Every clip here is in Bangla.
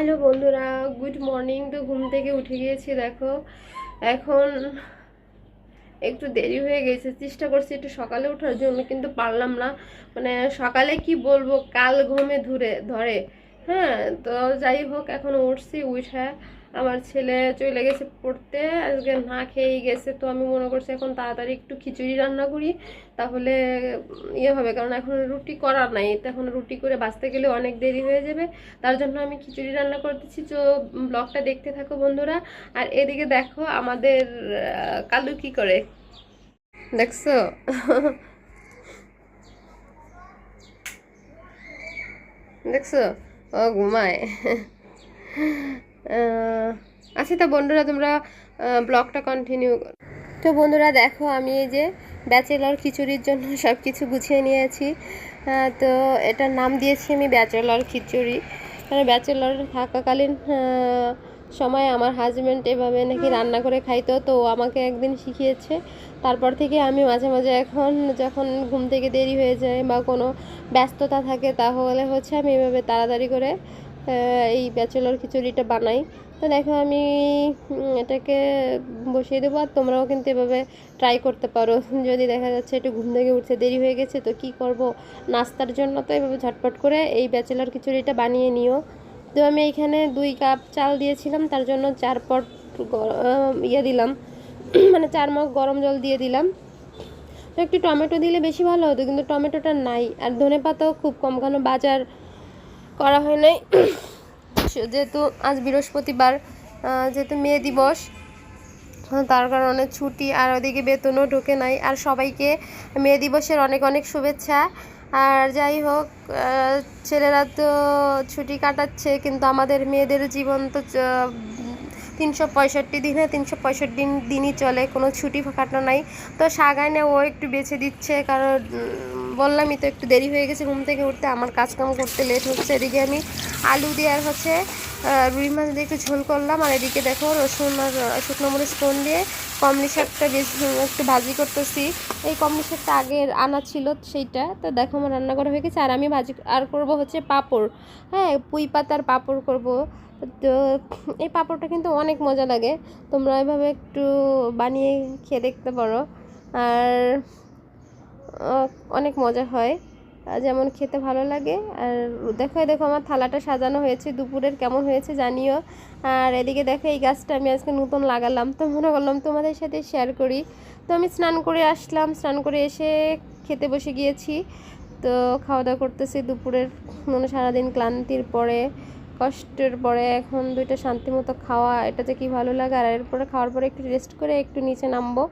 হ্যালো বন্ধুরা, গুড মর্নিং। তো ঘুম থেকে উঠে গিয়েছি, দেখো এখন একটু দেরি হয়ে গেছে। চেষ্টা করছি একটু সকালে ওঠার জন্য, কিন্তু পারলাম না। মানে সকালে কি বলবো, কাল ঘুমে ধরে। হ্যাঁ, তো যাই হোক, এখন উঠছি। উঠে আমার ছেলে চলে গেছে পড়তে, আজকে না খেয়েই গেছে। তো আমি মনে করছি এখন তাড়াতাড়ি একটু খিচুড়ি রান্না করি, তাহলে ইয়ে হবে। কারণ এখন রুটি করা নাই, তো এখন রুটি করে বাঁচতে গেলে অনেক দেরি হয়ে যাবে। তার জন্য আমি খিচুড়ি রান্না করতেছি। তো ব্লগটা দেখতে থাকো বন্ধুরা। আর এদিকে দেখো আমাদের কালু কি করে, দেখছো? দেখছো, ও ঘুমায়। আচ্ছা, তা বন্ধুরা তোমরা ব্লগটা কন্টিনিউ করো। তো বন্ধুরা দেখো, আমি এই যে ব্যাচেলর খিচুড়ির জন্য সব কিছু গুছিয়ে নিয়েছি। তো এটার নাম দিয়েছি আমি ব্যাচেলর খিচুড়ি। মানে ব্যাচেলর থাকাকালীন সময় আমার হাজব্যান্ড এভাবে নাকি রান্না করে খাইতো, তো আমাকে একদিন শিখিয়েছে। তারপর থেকে আমি মাঝে মাঝে এখন যখন ঘুম থেকে দেরি হয়ে যায় বা কোনো ব্যস্ততা থাকে, তাহলে হচ্ছে আমি এভাবে তাড়াতাড়ি করে এই ব্যাচেলর খিচুড়িটা বানাই। তো দেখো আমি এটাকে বসিয়ে দেবো। আর তোমরাও কিন্তু এভাবে ট্রাই করতে পারো। যদি দেখা যাচ্ছে একটু ঘুম থেকে উঠতে দেরি হয়ে গেছে, তো কি করব, নাস্তার জন্য তো এভাবে ঝটপট করে এই ব্যাচেলর খিচুড়িটা বানিয়ে নিও। তো আমি এইখানে 2 কাপ চাল দিয়েছিলাম, তার জন্য 4 পট ইয়ে দিলাম, মানে 4 মগ গরম জল দিয়ে দিলাম। তো একটু টমেটো দিলে বেশি ভালো হতো, কিন্তু টমেটোটা নাই। আর ধনেপাতাও খুব কম, কারণ বাজার করা হয় নাই। যেহেতু আজ বৃহস্পতিবার, যেহেতু মে দিবস, তার কারণে ছুটি, আর ওদিকে বেতনও ঢোকে নাই। আর সবাইকে মে দিবসের অনেক অনেক শুভেচ্ছা। আর যাই হোক, ছেলেরা তো ছুটি কাটাচ্ছে, কিন্তু আমাদের মেয়েদের জীবন তো 365 দিনে 365 দিনই চলে, কোনো ছুটি কাটানো নাই। তো সাগাইনে ও একটু বেছে দিচ্ছে, কারণ বললামই তো একটু দেরি হয়ে গেছে ঘুম থেকে উঠতে, আমার কাজকাম করতে লেট হচ্ছে। এদিকে আমি আলু দিয়ে আর হচ্ছে রুই মাছ দিয়ে একটু ঝোল করলাম। আর এদিকে দেখো রসুন আর শুকনো মরিচ ফোড়ন দিয়ে কমলি শাকটা একটু ভাজি করতেছি। এই কমলি শাকটা আগের আনা ছিল সেইটা। তো দেখো আমার রান্না করা হয়ে গেছে। আর আমি ভাজি আর করবো হচ্ছে পাঁপড়। হ্যাঁ, পুঁই পাতার পাঁপড় করব। তো এই পাঁপড়টা কিন্তু অনেক মজা লাগে, তোমরা এভাবে একটু বানিয়ে খেয়ে দেখতে পারো। আর অনেক মজা হয়, যেমন খেতে ভালো লাগে। আর দেখো দেখো আমার থালাটা সাজানো হয়েছে, দুপুরের কেমন হয়েছে জানিও। আর এদিকে দেখো এই গাছটা আমি আজকে নতুন লাগালাম, তো মনে করলাম তোমাদের সাথে শেয়ার করি। তো আমি স্নান করে আসলাম, স্নান করে এসে খেতে বসে গিয়েছি। তো খাওয়া দাওয়া করতেছি দুপুরের, মানে সারাদিন ক্লান্তির পরে, কষ্টের পরে এখন 2টা শান্তি মতো খাওয়া, এটা যে কি ভালো লাগে। আর এরপরে খাওয়ার পরে একটু রেস্ট করে একটু নিচে নামবো,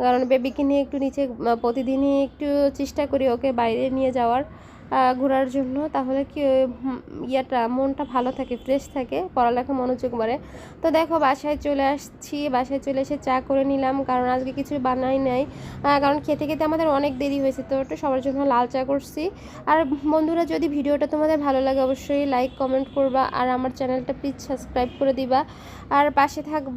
কারণ বেবিকে নিয়ে একটু নিচে প্রতিদিনই একটু চেষ্টা করি ওকে বাইরে নিয়ে যাওয়ার, ঘোরার জন্য। তাহলে কি ইয়েটা মনটা ভালো থাকে, ফ্রেশ থাকে, পড়ালেখা মনোযোগ বাড়ে। তো দেখো বাসায় চলে আসছি, বাসায় চলে এসে চা করে নিলাম, কারণ আজকে কিছু বানাই নাই। কারণ খেতে খেতে আমাদের অনেক দেরি হয়েছে, তো ওটা সবার জন্য লাল চা করছি। আর বন্ধুরা, যদি ভিডিওটা তোমাদের ভালো লাগে অবশ্যই লাইক কমেন্ট করবা, আর আমার চ্যানেলটা প্লিজ সাবস্ক্রাইব করে দিবা, আর পাশে থাকবা।